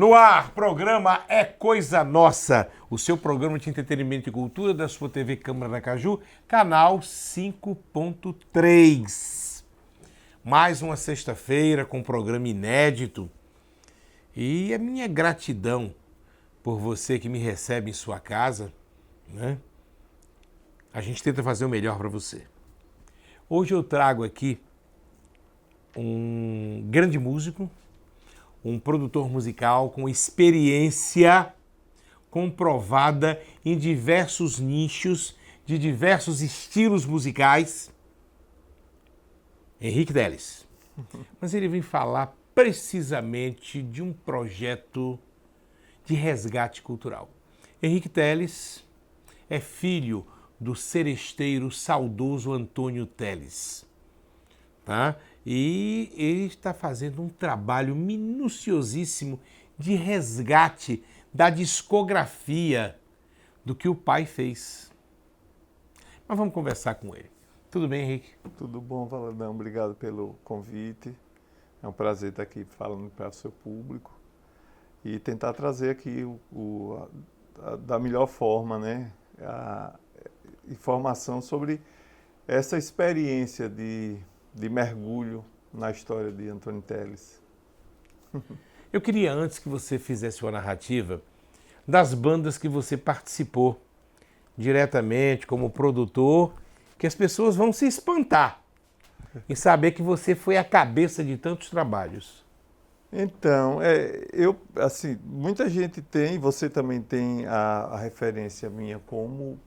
No ar, programa É Coisa Nossa, o seu programa de entretenimento e cultura da sua TV Câmara Aracaju, canal 5.3. Mais uma sexta-feira com um programa inédito. E a minha gratidão por você que me recebe em sua casa, né? A gente tenta fazer o melhor para você. Hoje eu trago aqui um grande músico, um produtor musical com experiência comprovada em diversos nichos, de diversos estilos musicais, Henrique Teles. Mas ele vem falar precisamente de um projeto de resgate cultural. Henrique Teles é filho do seresteiro saudoso Antônio Teles, tá? E ele está fazendo um trabalho minuciosíssimo de resgate da discografia do que o pai fez. Mas vamos conversar com ele. Tudo bem, Henrique? Tudo bom, Valadão. Obrigado pelo convite. É um prazer estar aqui falando para o seu público e tentar trazer aqui da melhor forma, né, a informação sobre essa experiência de mergulho na história de Antônio Teles. Eu queria antes que você fizesse uma narrativa das bandas que você participou diretamente como produtor, que as pessoas vão se espantar em saber que você foi a cabeça de tantos trabalhos. Então, muita gente tem, você também tem a referência minha com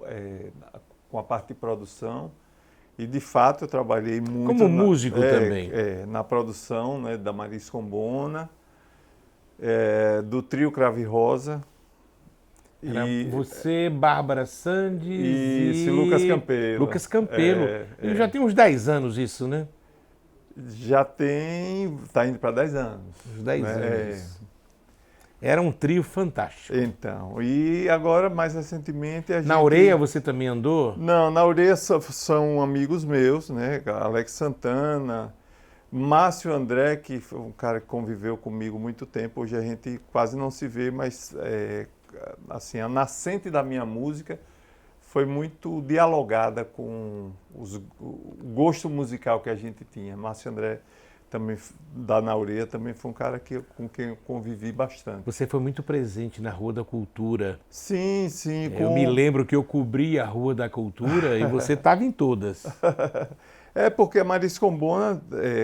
a parte de produção. E, de fato, eu trabalhei muito... Como músico também. Na produção, né, da Maris Combona, do trio Crave Rosa. Você, Bárbara Sandes e Lucas Campelo. Lucas Campelo. Já tem uns 10 anos isso, né? Já tem... Está indo para 10 anos. Uns 10 anos. Era um trio fantástico. Então, e agora, mais recentemente... Na Ureia você também andou? Não, na Ureia são amigos meus, né? Alex Santana, Márcio André, que foi um cara que conviveu comigo muito tempo. Hoje a gente quase não se vê, mas assim, a nascente da minha música foi muito dialogada com o gosto musical que a gente tinha. Márcio André, também da Naureia, também foi um cara com quem eu convivi bastante. Você foi muito presente na Rua da Cultura. Sim, sim. Eu me lembro que eu cobri a Rua da Cultura e você estava em todas. Porque a Maris Combona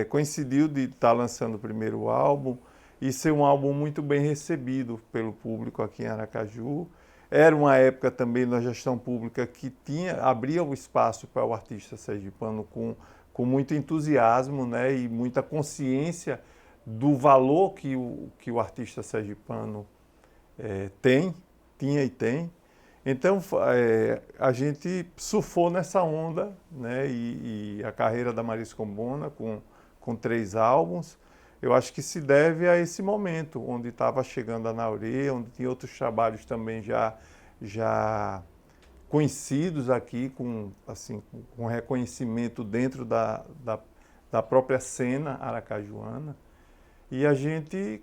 coincidiu de estar lançando o primeiro álbum e ser um álbum muito bem recebido pelo público aqui em Aracaju. Era uma época também na gestão pública que abria o espaço para o artista sergipano com muito entusiasmo, né, e muita consciência do valor que o artista sergipano tinha e tem. Então, a gente surfou nessa onda, né, e a carreira da Maris Combona com 3 álbuns, eu acho que se deve a esse momento, onde estava chegando a Naureia, onde tinha outros trabalhos também já conhecidos aqui, com reconhecimento dentro da própria cena aracajuana. E a gente,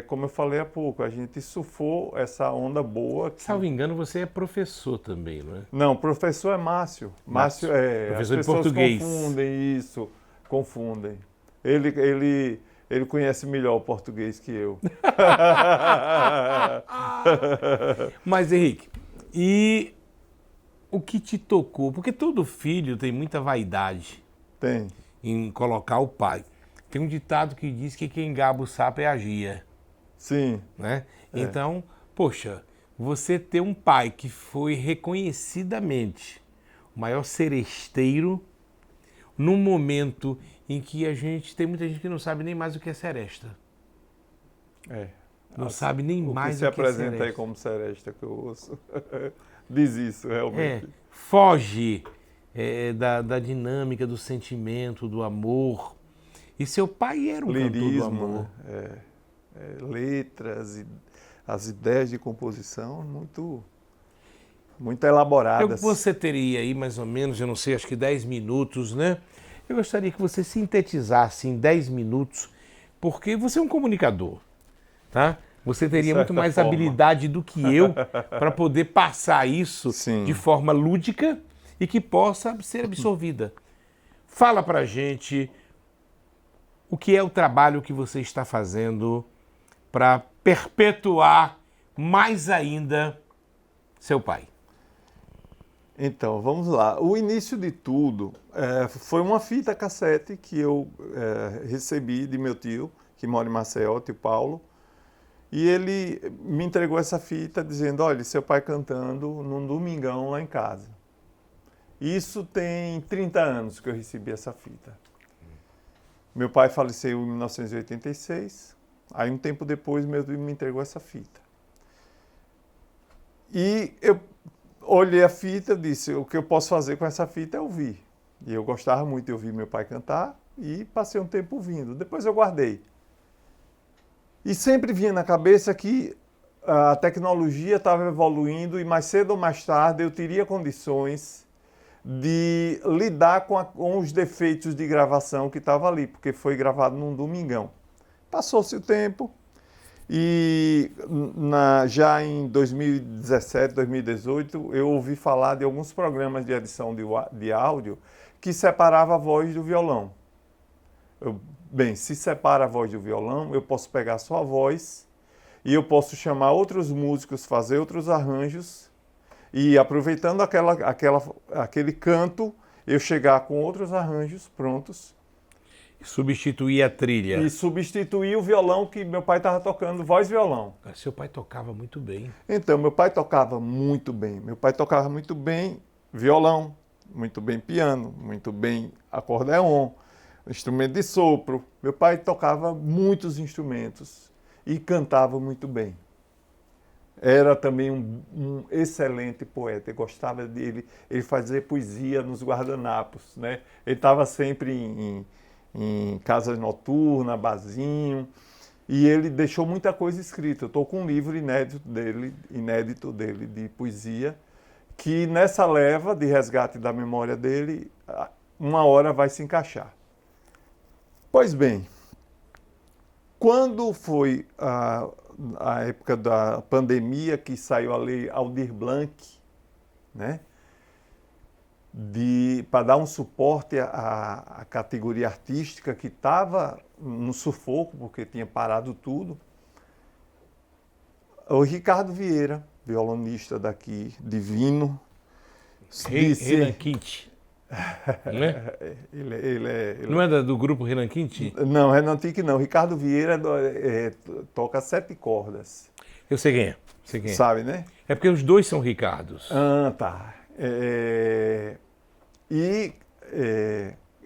como eu falei há pouco, a gente surfou essa onda boa. Salvo engano, você é professor também, não é? Não, professor é Márcio. Márcio professor as de português. Confundem. Ele conhece melhor o português que eu. Mas, Henrique, e o que te tocou? Porque todo filho tem muita vaidade em colocar o pai. Tem um ditado que diz que quem gaba o sapo é a gia. Sim. Né? Então, poxa, você ter um pai que foi reconhecidamente o maior seresteiro num momento em que tem muita gente que não sabe nem mais o que é seresta. Não sabe nem mais o que é seresta. O que se apresenta aí como seresta que eu ouço diz isso, realmente. Foge da dinâmica, do sentimento, do amor. E seu pai era um cantor do amor. Né? Letras, e as ideias de composição muito elaboradas. Você teria aí mais ou menos, eu não sei, acho que 10 minutos, né? Eu gostaria que você sintetizasse em 10 minutos, porque você é um comunicador, tá? Você teria de muito certa mais forma. habilidade do que eu para poder passar isso Sim. de forma lúdica e que possa ser absorvida. Fala pra gente o que é o trabalho que você está fazendo para perpetuar mais ainda seu pai. Então, vamos lá. O início de tudo foi uma fita cassete que eu recebi de meu tio, que mora em Maceió, tio Paulo, e ele me entregou essa fita dizendo, olha, seu pai cantando num domingão lá em casa. Isso tem 30 anos que eu recebi essa fita. Meu pai faleceu em 1986, aí um tempo depois meu tio me entregou essa fita. E eu olhei a fita e disse, o que eu posso fazer com essa fita é ouvir. E eu gostava muito de ouvir meu pai cantar e passei um tempo ouvindo. Depois eu guardei. E sempre vinha na cabeça que a tecnologia estava evoluindo e mais cedo ou mais tarde eu teria condições de lidar com os defeitos de gravação que estava ali, porque foi gravado num domingão. Passou-se o tempo. E já em 2017, 2018, eu ouvi falar de alguns programas de edição de áudio que separava a voz do violão. Bem, se separa a voz do violão, eu posso pegar só a voz e eu posso chamar outros músicos, fazer outros arranjos e aproveitando aquele canto, eu chegar com outros arranjos prontos. Substituir a trilha. E substituir o violão que meu pai estava tocando, voz e violão. Seu pai tocava muito bem. Então, meu pai tocava muito bem. Meu pai tocava muito bem violão, muito bem piano, muito bem acordeon, instrumento de sopro. Meu pai tocava muitos instrumentos e cantava muito bem. Era também um excelente poeta. Eu gostava dele. Ele fazia poesia nos guardanapos, né? Ele estava sempre em casa noturna, barzinho, e ele deixou muita coisa escrita. Eu estou com um livro inédito dele de poesia, que nessa leva de resgate da memória dele, uma hora vai se encaixar. Pois bem, quando foi a época da pandemia, que saiu a lei Aldir Blanc, né? Para dar um suporte à categoria artística que estava no sufoco, porque tinha parado tudo. O Ricardo Vieira, violonista daqui, divino, disse... Renan Quinte, não é? Ele Não é do grupo Renan Quinte? Não, Renan Quinte não. Ricardo Vieira toca 7 cordas. Eu sei quem é. Sei quem é. Sabe, né? É porque os dois são Ricardos. Tá.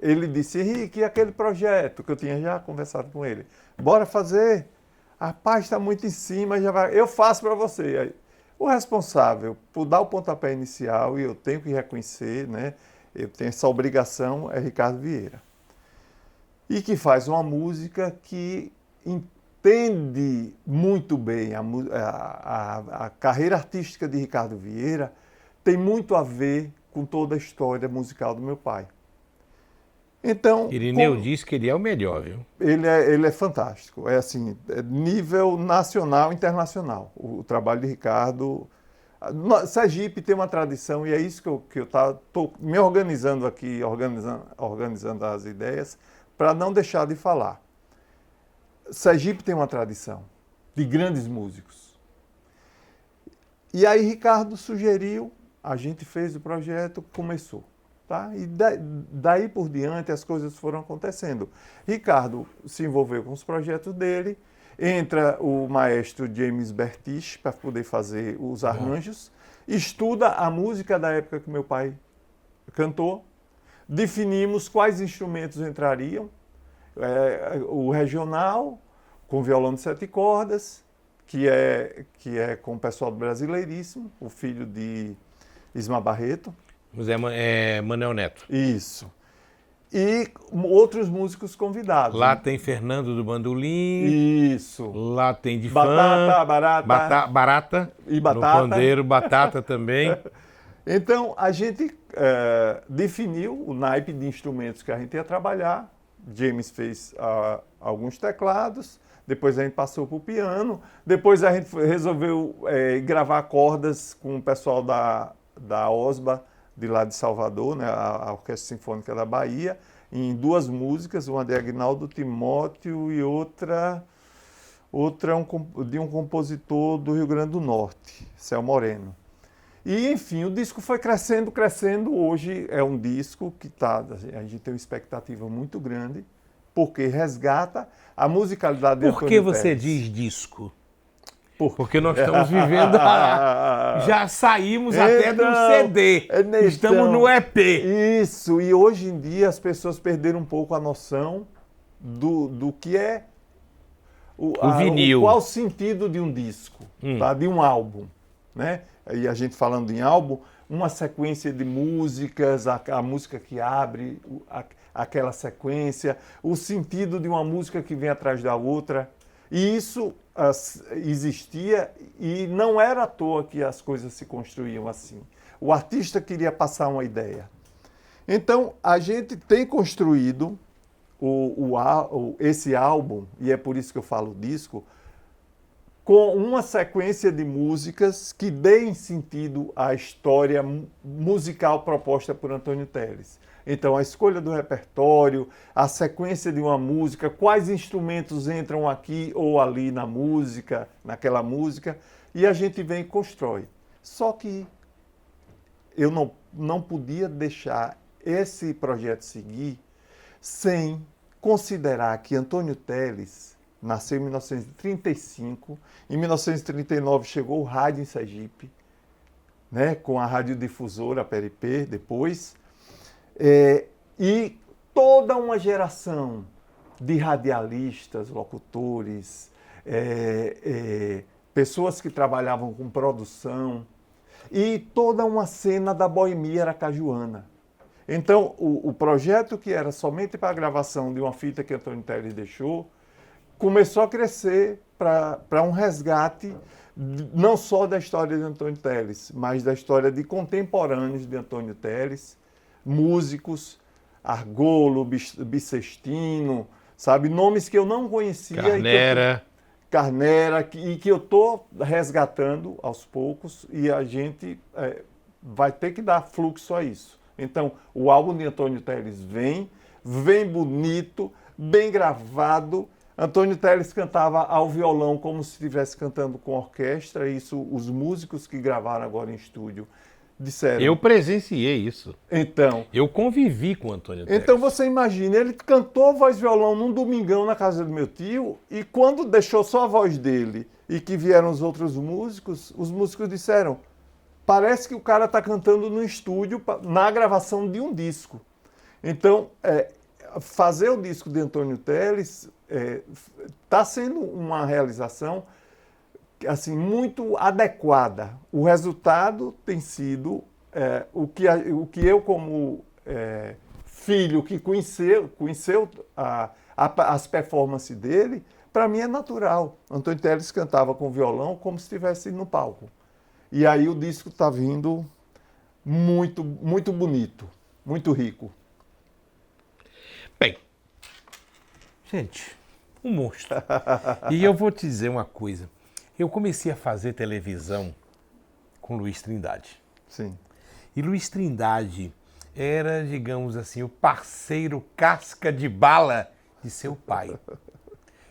Ele disse, Henrique, e aquele projeto que eu tinha já conversado com ele? Bora fazer? A paz está muito em cima, já vai. Eu faço para você. Aí, o responsável por dar o pontapé inicial, e eu tenho que reconhecer, né? Eu tenho essa obrigação, é Ricardo Vieira. E que faz uma música que entende muito bem a carreira artística de Ricardo Vieira, tem muito a ver com toda a história musical do meu pai. Então, Irineu diz que ele é o melhor, viu? Ele é fantástico. É assim, nível nacional e internacional. O trabalho de Ricardo... Sergipe tem uma tradição, e é isso que eu estou me organizando aqui, organizando as ideias, para não deixar de falar. Sergipe tem uma tradição de grandes músicos. E aí Ricardo sugeriu, a gente fez o projeto, começou. Tá? E daí por diante as coisas foram acontecendo. Ricardo se envolveu com os projetos dele, entra o maestro James Bertish para poder fazer os arranjos, estuda a música da época que meu pai cantou, definimos quais instrumentos entrariam, o regional, com violão de 7 cordas, que é com o pessoal do Brasileiríssimo, o filho de Isma Barreto. Manel Neto. Isso. E outros músicos convidados. Lá tem Fernando do Bandolim. Isso. Lá tem de Batata, Barata. E Batata. No pandeiro, Batata também. Então, a gente definiu o naipe de instrumentos que a gente ia trabalhar. James fez alguns teclados. depois a gente passou para o piano, depois a gente resolveu gravar cordas com o pessoal da OSBA, de lá de Salvador, né, a Orquestra Sinfônica da Bahia, em 2 músicas, uma de Agnaldo Timóteo e outra de um compositor do Rio Grande do Norte, Céu Moreno. E, enfim, o disco foi crescendo, crescendo. Hoje é um disco que a gente tem uma expectativa muito grande, porque resgata a musicalidade de Antônio Por que você Teles. diz disco? Porque nós estamos vivendo já saímos até do CD, estamos no EP. Isso, e hoje em dia as pessoas perderam um pouco a noção do que é o vinil. Qual o sentido de um disco, tá? De um álbum, né? E a gente falando em álbum, uma sequência de músicas, a música que abre aquela sequência, o sentido de uma música que vem atrás da outra. E isso existia e não era à toa que as coisas se construíam assim. O artista queria passar uma ideia. Então, a gente tem construído esse álbum, e é por isso que eu falo disco, com uma sequência de músicas que deem sentido à história musical proposta por Antônio Teles. Então, a escolha do repertório, a sequência de uma música, quais instrumentos entram aqui ou ali na música, naquela música, e a gente vem e constrói. Só que eu não podia deixar esse projeto seguir sem considerar que Antônio Teles nasceu em 1935, em 1939 chegou o rádio em Sergipe, né, com a radiodifusora, a PRP, depois, e toda uma geração de radialistas, locutores, pessoas que trabalhavam com produção, e toda uma cena da boemia aracajuana. Então, o projeto que era somente para a gravação de uma fita que Antônio Teles deixou, começou a crescer para um resgate não só da história de Antônio Teles, mas da história de contemporâneos de Antônio Teles, músicos, Argolo, Bicestino, sabe? Nomes que eu não conhecia. Carnera, e que eu estou resgatando aos poucos, e a gente vai ter que dar fluxo a isso. Então, o álbum de Antônio Teles vem bonito, bem gravado. Antônio Teles cantava ao violão como se estivesse cantando com orquestra. Isso os músicos que gravaram agora em estúdio disseram. Eu presenciei isso. Então, eu convivi com o Antônio Teles. Então você imagina, ele cantou voz e violão num domingão na casa do meu tio, e quando deixou só a voz dele e que vieram os outros músicos, os músicos disseram: parece que o cara está cantando no estúdio na gravação de um disco. Então, fazer o disco de Antônio Teles está sendo uma realização assim, muito adequada. O resultado tem sido o que eu, como filho que conheceu as performances dele, para mim é natural. Antônio Teles cantava com violão como se estivesse no palco. E aí o disco está vindo muito, muito bonito, muito rico. Bem, gente, um monstro. E eu vou te dizer uma coisa. Eu comecei a fazer televisão com Luiz Trindade. Sim. E Luiz Trindade era, digamos assim, o parceiro casca de bala de seu pai.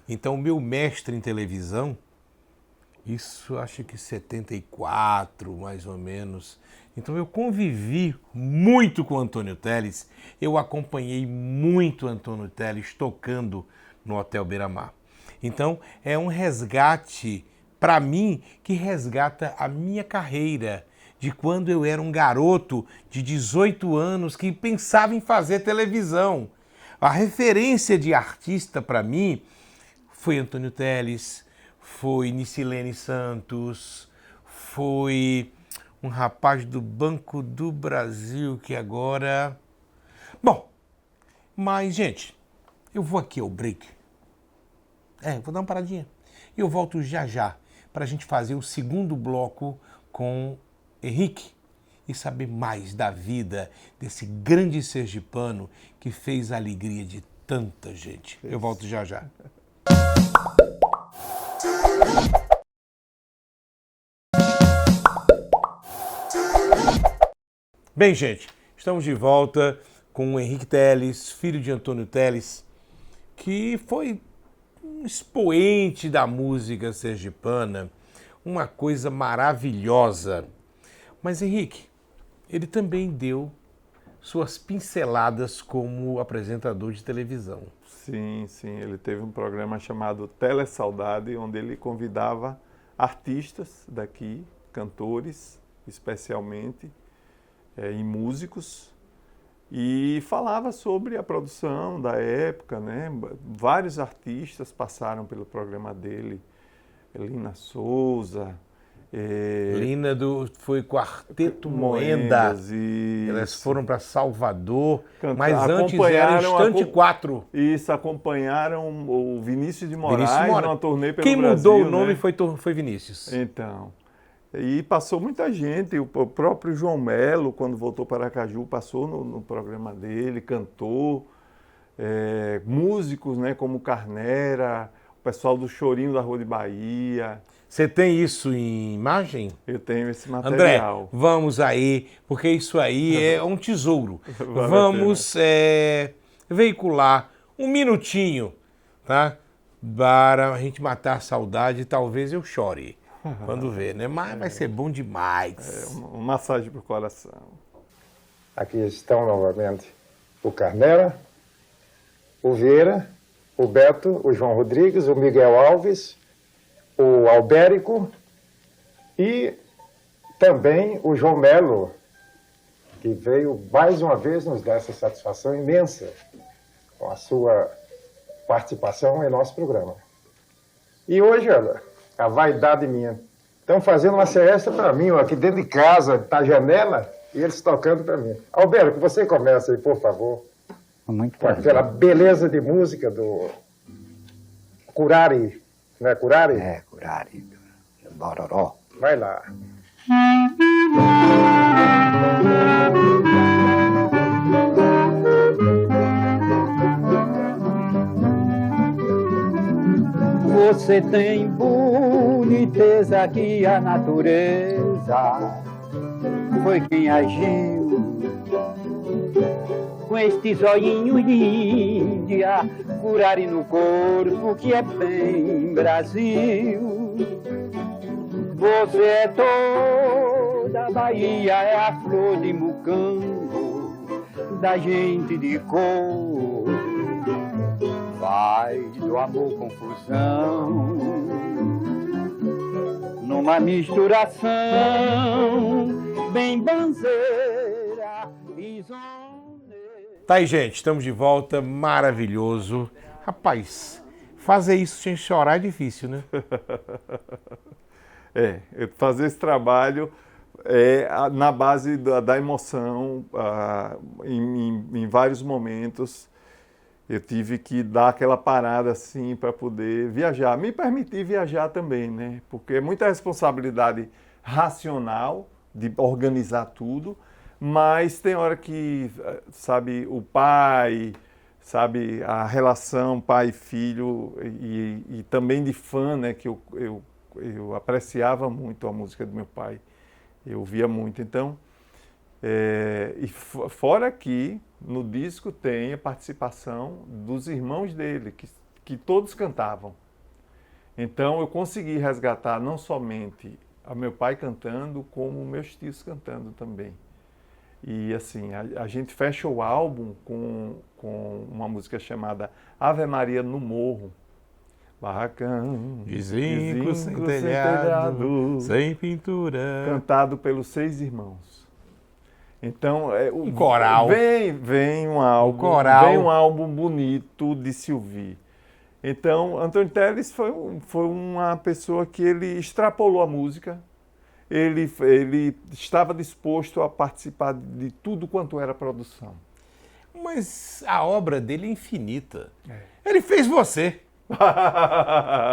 Então, o meu mestre em televisão, isso acho que 74, mais ou menos. Então, eu convivi muito com o Antônio Teles. Eu acompanhei muito o Antônio Teles tocando no Hotel Beira-Mar. Então, é um resgate, para mim, que resgata a minha carreira, de quando eu era um garoto de 18 anos que pensava em fazer televisão. A referência de artista para mim foi Antônio Teles, foi Nicilene Santos, foi um rapaz do Banco do Brasil que agora... Bom, mas, gente, eu vou aqui ao break. Vou dar uma paradinha. E eu volto já para a gente fazer o segundo bloco com Henrique e saber mais da vida desse grande sergipano que fez a alegria de tanta gente. Eu volto já. Bem, gente, estamos de volta com o Henrique Teles, filho de Antônio Teles, que foi um expoente da música sergipana, uma coisa maravilhosa. Mas, Henrique, ele também deu suas pinceladas como apresentador de televisão. Sim, ele teve um programa chamado Telesaudade, onde ele convidava artistas daqui, cantores especialmente, e músicos, e falava sobre a produção da época, né? Vários artistas passaram pelo programa dele, Lina Souza, Lina foi Quarteto Moenda. Elas foram para Salvador, mas antes era Instante 4. Isso, acompanharam o Vinícius de Moraes numa turnê pelo Brasil. Quem mudou o nome, né? foi Vinícius. Então, e passou muita gente, o próprio João Melo, quando voltou para Aracaju, passou no programa dele, cantou, músicos, né, como Carnera, o pessoal do Chorinho da Rua de Bahia. Você tem isso em imagem? Eu tenho esse material. André, vamos aí, porque isso aí é um tesouro. Vamos veicular um minutinho, tá? Para a gente matar a saudade, talvez eu chore quando ver, né? Mas vai ser bom demais. Uma massagem para o coração. Aqui estão novamente o Carnera, o Vieira, o Beto, o João Rodrigues, o Miguel Alves, o Albérico e também o João Melo, que veio mais uma vez nos dar essa satisfação imensa com a sua participação em nosso programa. E hoje, olha, a vaidade minha, estão fazendo uma siesta para mim, ó, aqui dentro de casa, tá a janela, e eles tocando para mim. Albérico, você começa aí, por favor. Muito com aquela beleza de música do Curari. Não é Curari? É, Curari. Bororó. Vai lá. Você tem boniteza que a natureza foi quem agiu. Com estes olhinhos de Índia, Curari no corpo, que é bem Brasil. Você é toda a Bahia, é a flor de mucambo, da gente de cor. Faz do amor confusão, numa misturação, bem banzeira e zona. Tá aí, gente, estamos de volta, maravilhoso. Rapaz, fazer isso sem chorar é difícil, né? Fazer esse trabalho na base da emoção, em vários momentos. Eu tive que dar aquela parada assim para poder viajar, me permitir viajar também, né? Porque é muita responsabilidade racional de organizar tudo, mas tem hora que, sabe, o pai, sabe, a relação pai e filho e também de fã, né? Que eu apreciava muito a música do meu pai, eu ouvia muito, então... e fora que no disco tem a participação dos irmãos dele, que todos cantavam. Então eu consegui resgatar não somente a meu pai cantando, como meus tios cantando também. E assim, a gente fecha o álbum com uma música chamada Ave Maria no Morro. Barracão, de zinco sem telhado, sem pintura. Cantado pelos 6 irmãos. Então, um coral. Vem um álbum, vem um álbum bonito de se ouvir. Então, Antônio Teles foi uma pessoa que ele extrapolou a música, ele estava disposto a participar de tudo quanto era produção. Mas a obra dele é infinita. Ele fez você.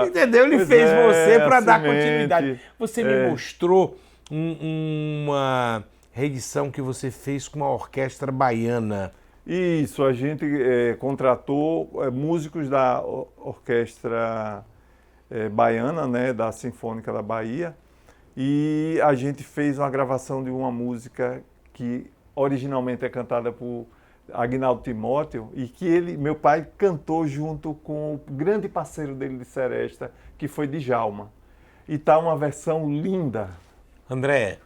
Entendeu? Ele fez você para dar continuidade. Você me mostrou uma reedição que você fez com uma orquestra baiana. Isso, a gente contratou músicos da orquestra baiana, né, da Sinfônica da Bahia, e a gente fez uma gravação de uma música que originalmente é cantada por Agnaldo Timóteo, e que meu pai cantou junto com o grande parceiro dele de seresta, que foi Djalma. E tá uma versão linda. André,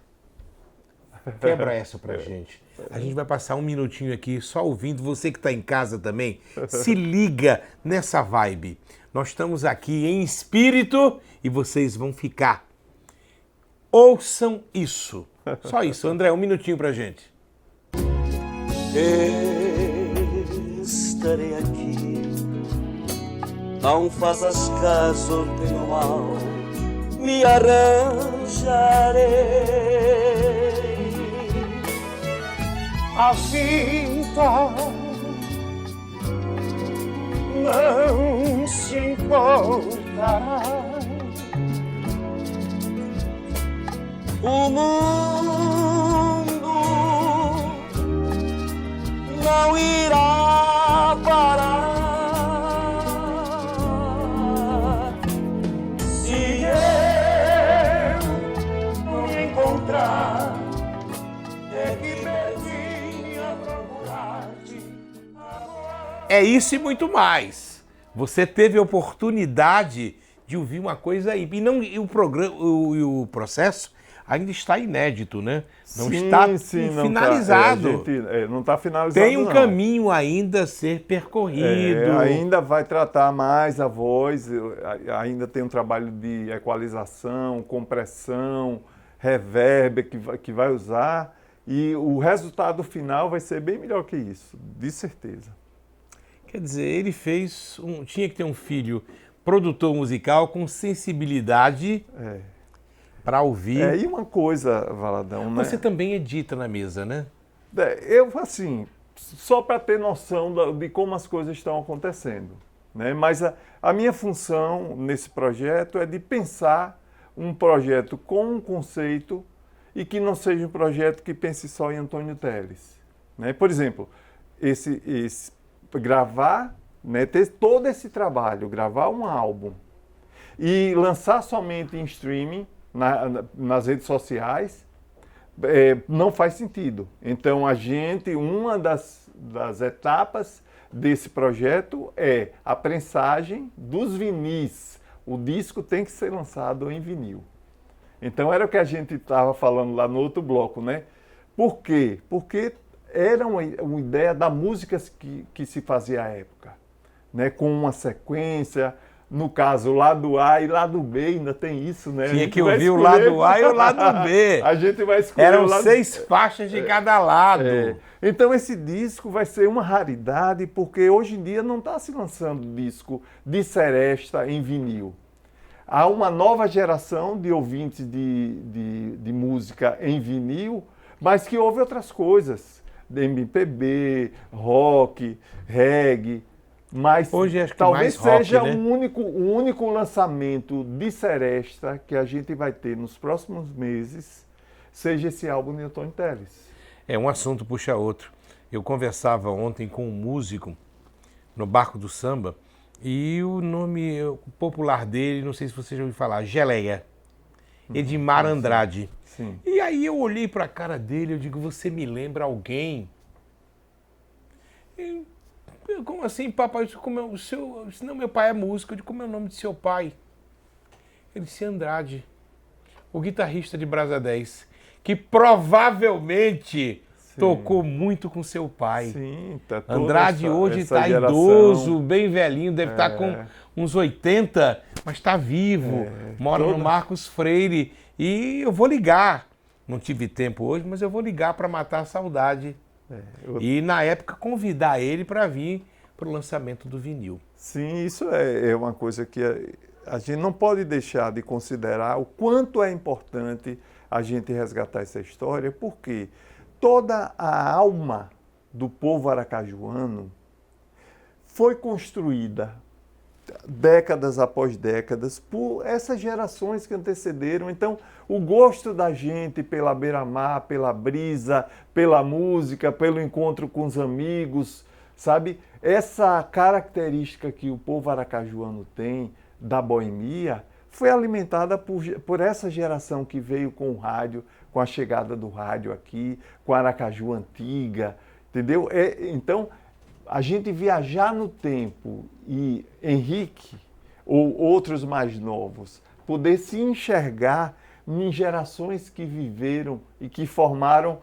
quebra essa pra gente. A gente vai passar um minutinho aqui só ouvindo. Você que está em casa também, se liga nessa vibe. Nós estamos aqui em espírito e vocês vão ficar. Ouçam isso. Só isso. André, um minutinho pra gente. Estarei aqui, não faças caso do meu mal, me arranjarei. A vida não se importará, o mundo não irá parar. Se eu não me encontrar, é que perdi a procurar-te. É isso e muito mais. Você teve a oportunidade de ouvir uma coisa aí. E o programa, o processo ainda está inédito, né? Não está finalizado. Não está finalizado. Tem um caminho ainda a ser percorrido. Ainda vai tratar mais a voz, ainda tem um trabalho de equalização, compressão, reverb que vai usar, e o resultado final vai ser bem melhor que isso, de certeza. Quer dizer, ele tinha que ter um filho produtor musical com sensibilidade para ouvir. E uma coisa, Valadão, né? Você também edita na mesa, né? Eu, assim, só para ter noção de como as coisas estão acontecendo, né? Mas a minha função nesse projeto é de pensar um projeto com um conceito e que não seja um projeto que pense só em Antônio Telles, né? Por exemplo, gravar, né, ter todo esse trabalho, gravar um álbum e lançar somente em streaming, nas redes sociais, não faz sentido. Então, uma das etapas desse projeto é a prensagem dos vinis. O disco tem que ser lançado em vinil. Então, era o que a gente estava falando lá no outro bloco, né? Por quê? Porque era uma ideia da música que se fazia à época, né? Com uma sequência, no caso, lado A e lado B, ainda tem isso, né? Tinha que ouvir o lado A e o lado B. A gente vai escolher Eram o lado... 6 faixas de cada lado. Então esse disco vai ser uma raridade, porque hoje em dia não está se lançando disco de seresta em vinil. Há uma nova geração de ouvintes de música em vinil, mas que ouve outras coisas, de MPB, rock, reggae, mas hoje acho que talvez mais seja rock, né? o único lançamento de seresta que a gente vai ter nos próximos meses, seja esse álbum de Antônio Telles. Um assunto puxa outro. Eu conversava ontem com um músico no Barco do Samba, e o nome popular dele, não sei se você já ouviu falar, Geleia. Edmar Andrade. Sim. E aí eu olhei para a cara dele, eu digo, você me lembra alguém? Como assim, papai? Não, meu pai é músico. Eu digo, como é o nome de seu pai? Ele disse, Andrade, o guitarrista de Brasa 10, que provavelmente tocou muito com seu pai. Sim, tá Andrade hoje está idoso, bem velhinho, deve estar com uns 80, mas está vivo, mora no Marcos Freire. E eu vou ligar. Não tive tempo hoje, mas eu vou ligar para matar a saudade. E na época convidar ele para vir para o lançamento do vinil. Sim, isso é uma coisa que a gente não pode deixar de considerar o quanto é importante a gente resgatar essa história, porque toda a alma do povo aracajuano foi construída décadas após décadas por essas gerações que antecederam. Então, o gosto da gente pela beira-mar, pela brisa, pela música, pelo encontro com os amigos, sabe? Essa característica que o povo aracajuano tem da boemia foi alimentada por essa geração que veio com o rádio, com com a chegada do rádio aqui, com a Aracaju antiga, entendeu? Então, a gente viajar no tempo e Henrique ou outros mais novos poder se enxergar em gerações que viveram e que formaram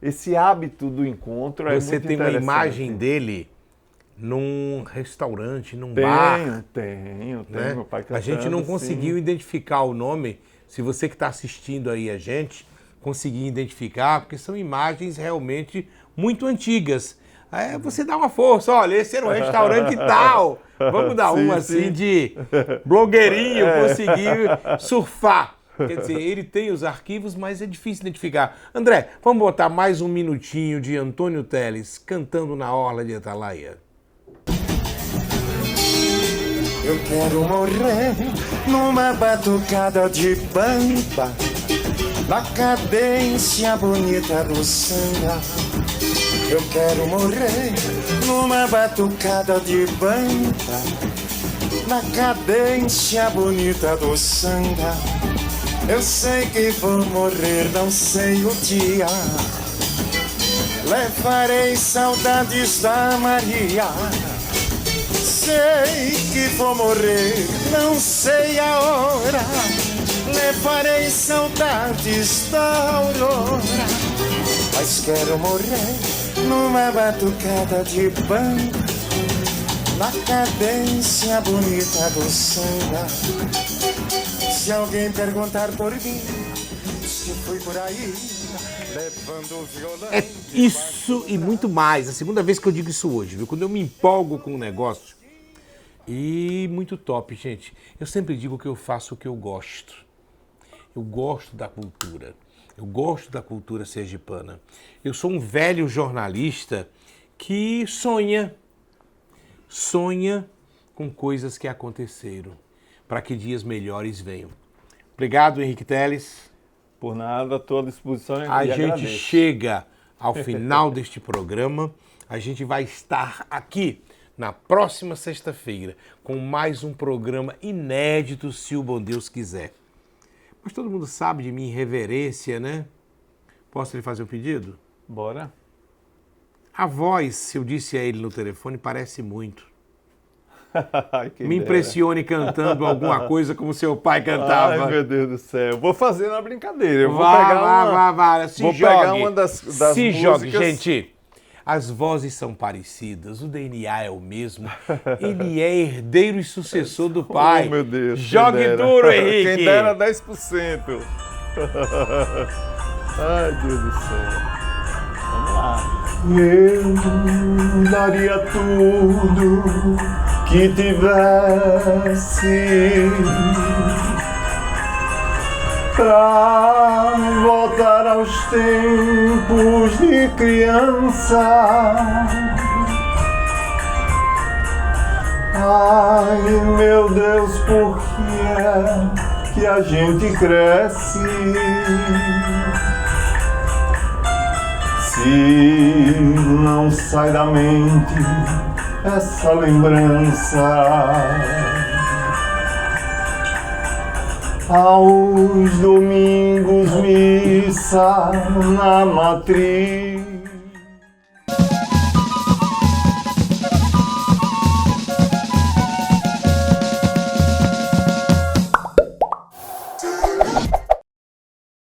esse hábito do encontro. Você tem uma imagem dele num restaurante, num bar. Tenho, né? Meu pai cantando, a gente não conseguiu sim. identificar o nome. Se você que está assistindo aí a gente conseguir identificar, porque são imagens realmente muito antigas. Aí você dá uma força, olha, esse era um restaurante tal. Vamos dar uma assim de blogueirinho, conseguir surfar. Quer dizer, ele tem os arquivos, mas é difícil identificar. André, vamos botar mais um minutinho de Antônio Teles cantando na orla de Atalaia. Eu quero morrer numa batucada de bamba, na cadência bonita do samba. Eu quero morrer numa batucada de bamba, na cadência bonita do samba. Eu sei que vou morrer, não sei o dia. Levarei saudades da Maria. Sei que vou morrer, não sei a hora. Levarei saudades da aurora. Mas quero morrer numa batucada de banda, na cadência bonita do samba. Se alguém perguntar por mim, se fui por aí levando o violão. É isso e muito mais. A segunda vez que eu digo isso hoje, viu? Quando eu me empolgo com um negócio. E muito top, gente. Eu sempre digo que eu faço o que eu gosto. Eu gosto da cultura. Eu gosto da cultura sergipana. Eu sou um velho jornalista que sonha com coisas que aconteceram, para que dias melhores venham. Obrigado, Henrique Teles. Por nada, estou à disposição. A gente chega ao final deste programa. A gente vai estar aqui na próxima sexta-feira com mais um programa inédito, se o bom Deus quiser. Mas todo mundo sabe de minha irreverência, né? Posso lhe fazer um pedido? Bora. A voz, se eu disse a ele no telefone, parece muito. Me Me impressione cantando alguma coisa como seu pai cantava. Ai, meu Deus do céu. Vou fazer na brincadeira. Eu vou Vá, pegar uma... vá. Se vou jogue. pegar uma das Se músicas... jogue, gente. As vozes são parecidas, o DNA é o mesmo. Ele é herdeiro e sucessor do pai. Oh, meu Deus. Jogue duro, Henrique. Quem dera 10%. Ai, Deus do céu. Vamos lá. Eu daria tudo que tivesse pra voltar aos tempos de criança. Ai, meu Deus, por que a gente cresce? Se não sai da mente essa lembrança. Aos domingos, missa na matriz.